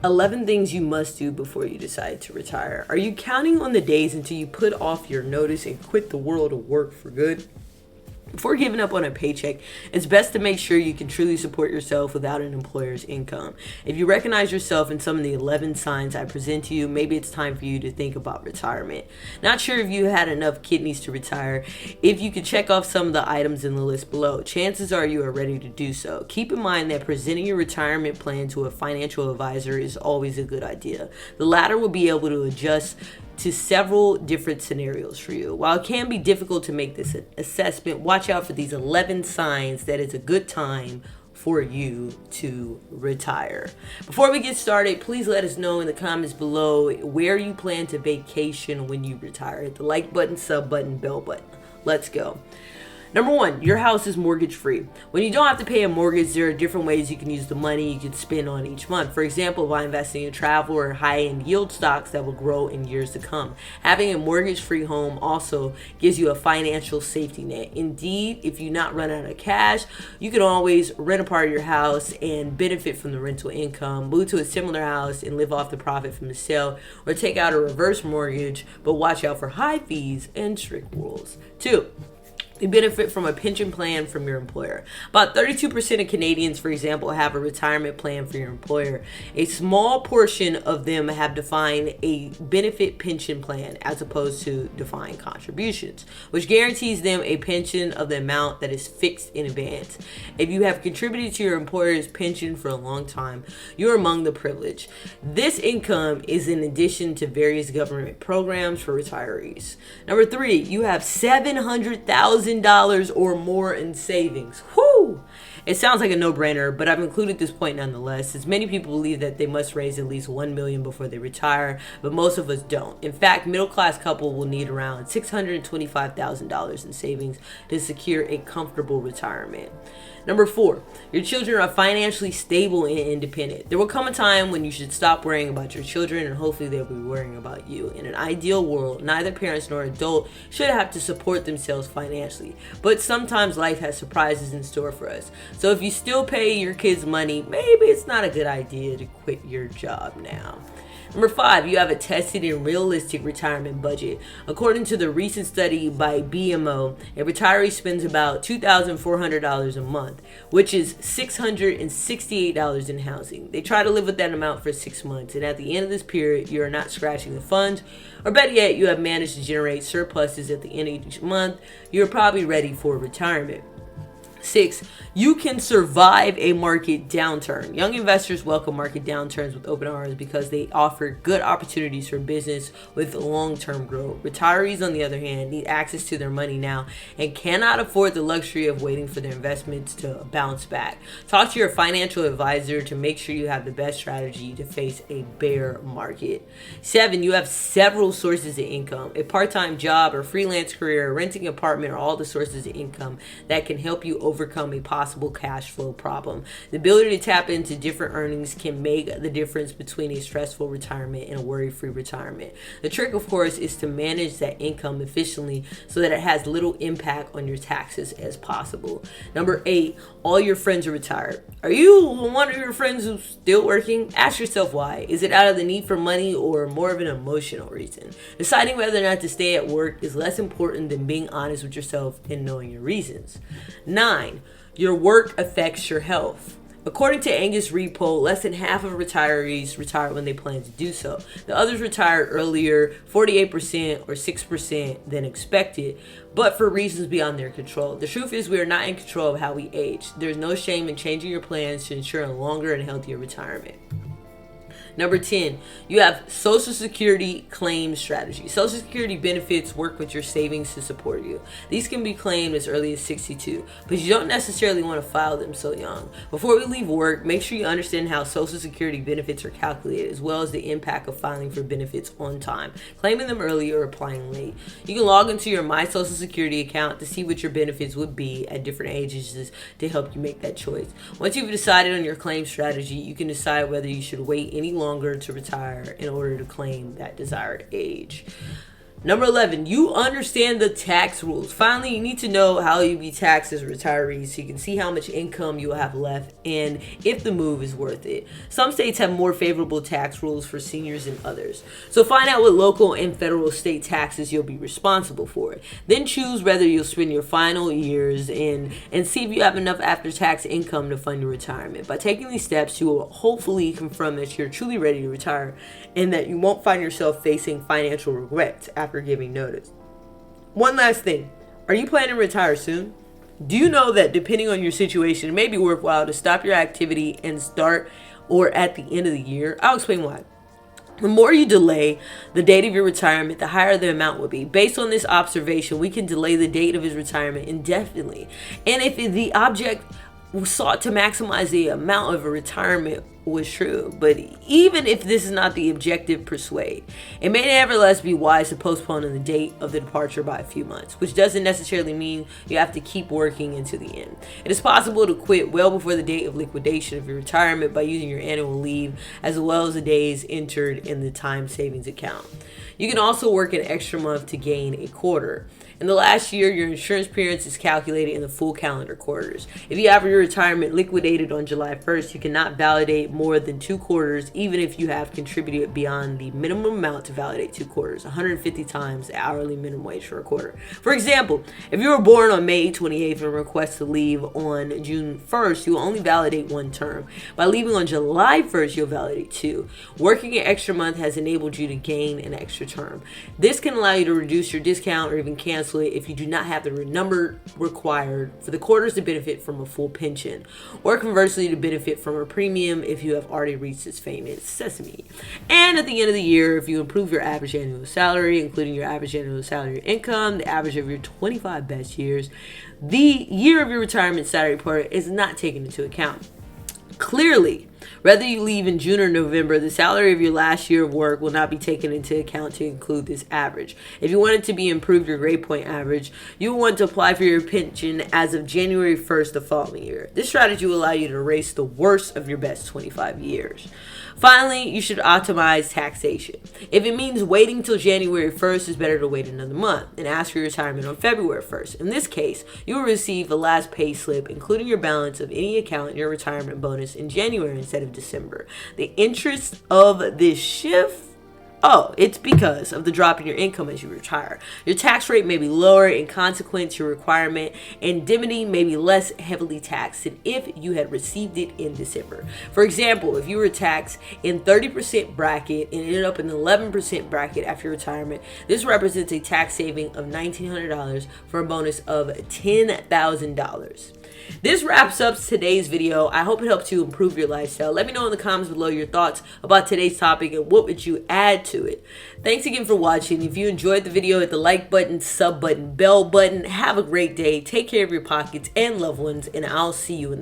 11 things you must do before you decide to retire. Are you counting on the days until you put off your notice and quit the world of work for good? Before giving up on a paycheck, it's best to make sure you can truly support yourself without an employer's income. If you recognize yourself in some of the 11 signs I present to you, maybe it's time for you to think about retirement. Not sure if you had enough kidneys to retire. If you could check off some of the items in the list below, chances are you are ready to do so. Keep in mind that presenting your retirement plan to a financial advisor is always a good idea. The latter will be able to adjust to several different scenarios for you. While it can be difficult to make this assessment, watch out for these 11 signs that it's a good time for you to retire. Before we get started, please let us know in the comments below where you plan to vacation when you retire. Hit the like button, sub button, bell button. Let's go. Number 1, your house is mortgage free. When you don't have to pay a mortgage, there are different ways you can use the money you can spend on each month. For example, by investing in travel or high-end yield stocks that will grow in years to come. Having a mortgage-free home also gives you a financial safety net. Indeed, if you not run out of cash, you can always rent a part of your house and benefit from the rental income, move to a similar house and live off the profit from the sale, or take out a reverse mortgage, but watch out for high fees and strict rules. 2, you benefit from a pension plan from your employer. About 32% of Canadians, for example, have a retirement plan for your employer. A small portion of them have defined a benefit pension plan as opposed to defined contributions, which guarantees them a pension of the amount that is fixed in advance. If you have contributed to your employer's pension for a long time, you're among the privileged. This income is in addition to various government programs for retirees. Number 3, you have $700,000 or more in savings. Whoo! It sounds like a no-brainer, but I've included this point nonetheless, as many people believe that they must raise at least $1 million before they retire, but most of us don't. In fact, middle-class couple will need around $625,000 in savings to secure a comfortable retirement. Number 4, your children are financially stable and independent. There will come a time when you should stop worrying about your children and hopefully they'll be worrying about you. In an ideal world, neither parents nor adult should have to support themselves financially, but sometimes life has surprises in store for us. So if you still pay your kids money, maybe it's not a good idea to quit your job now. Number 5, you have a tested and realistic retirement budget. According to the recent study by BMO, a retiree spends about $2,400 a month, which is $668 in housing. They try to live with that amount for 6 months, and at the end of this period, you are not scratching the funds, or better yet, you have managed to generate surpluses at the end of each month. You're probably ready for retirement. 6, you can survive a market downturn. Young investors welcome market downturns with open arms because they offer good opportunities for business with long-term growth. Retirees, on the other hand, need access to their money now and cannot afford the luxury of waiting for their investments to bounce back. Talk to your financial advisor to make sure you have the best strategy to face a bear market. 7, you have several sources of income. A part-time job or freelance career, renting an apartment are all the sources of income that can help you overcome a possible cash flow problem. The ability to tap into different earnings can make the difference between a stressful retirement and a worry-free retirement. The trick, of course, is to manage that income efficiently so that it has little impact on your taxes as possible. Number 8, all your friends are retired. Are you one of your friends who's still working? Ask yourself why. Is it out of the need for money or more of an emotional reason? Deciding whether or not to stay at work is less important than being honest with yourself and knowing your reasons. 9, your work affects your health. According to Angus Reid poll, less than half of retirees retire when they plan to do so. The others retired earlier, 48% or 6% than expected, but for reasons beyond their control. The truth is we are not in control of how we age. There's no shame in changing your plans to ensure a longer and healthier retirement. Number 10, you have Social Security claim strategy. Social Security benefits work with your savings to support you. These can be claimed as early as 62, but you don't necessarily want to file them so young. Before we leave work, make sure you understand how Social Security benefits are calculated, as well as the impact of filing for benefits on time, claiming them early or applying late. You can log into your My Social Security account to see what your benefits would be at different ages to help you make that choice. Once you've decided on your claim strategy, you can decide whether you should wait any longer to retire in order to claim that desired age. Number 11, you understand the tax rules. Finally, you need to know how you'll be taxed as a retiree so you can see how much income you will have left and if the move is worth it. Some states have more favorable tax rules for seniors than others. So find out what local and federal state taxes you'll be responsible for. Then choose whether you'll spend your final years and see if you have enough after-tax income to fund your retirement. By taking these steps, you will hopefully confirm that you're truly ready to retire and that you won't find yourself facing financial regret after giving notice. One last thing. Are you planning to retire soon? Do you know that depending on your situation, it may be worthwhile to stop your activity and start or at the end of the year? I'll explain why. The more you delay the date of your retirement, the higher the amount will be. Based on this observation, we can delay the date of his retirement indefinitely. And if the object sought to maximize the amount of a retirement was true, but even if this is not the objective pursued, it may nevertheless be wise to postpone the date of the departure by a few months, which doesn't necessarily mean you have to keep working into the end. It is possible to quit well before the date of liquidation of your retirement by using your annual leave as well as the days entered in the time savings account. You can also work an extra month to gain a quarter. In the last year, your insurance premium is calculated in the full calendar quarters. If you have your retirement liquidated on July 1st, you cannot validate more than 2 quarters, even if you have contributed beyond the minimum amount to validate 2 quarters, 150 times the hourly minimum wage for a quarter. For example, if you were born on May 28th and request to leave on June 1st, you will only validate 1 term. By leaving on July 1st, you'll validate 2. Working an extra month has enabled you to gain an extra term. This can allow you to reduce your discount or even cancel it if you do not have the number required for the quarters to benefit from a full pension, or conversely to benefit from a premium if you have already reached this famous sesame. And at the end of the year, if you improve your average annual salary, including your average annual salary income, the average of your 25 best years, the year of your retirement salary part is not taken into account. Clearly, whether you leave in June or November, the salary of your last year of work will not be taken into account to include this average. If you want it to be improved your grade point average, you will want to apply for your pension as of January 1st the following year. This strategy will allow you to erase the worst of your best 25 years. Finally, you should optimize taxation. If it means waiting till January 1st, it's better to wait another month and ask for your retirement on February 1st. In this case, you will receive the last pay slip, including your balance of any account in your retirement bonus in January instead of December. The interest of this shift, it's because of the drop in your income as you retire. Your tax rate may be lower, in consequence, your requirement indemnity may be less heavily taxed than if you had received it in December. For example, if you were taxed in 30% bracket and ended up in the 11% bracket after retirement, this represents a tax saving of $1,900 for a bonus of $10,000. This wraps up today's video. I hope it helps you improve your lifestyle. Let me know in the comments below your thoughts about today's topic and what would you add to it. Thanks again for watching. If you enjoyed the video, hit the like button, sub button, bell button. Have a great day. Take care of your pockets and loved ones, and I'll see you in the next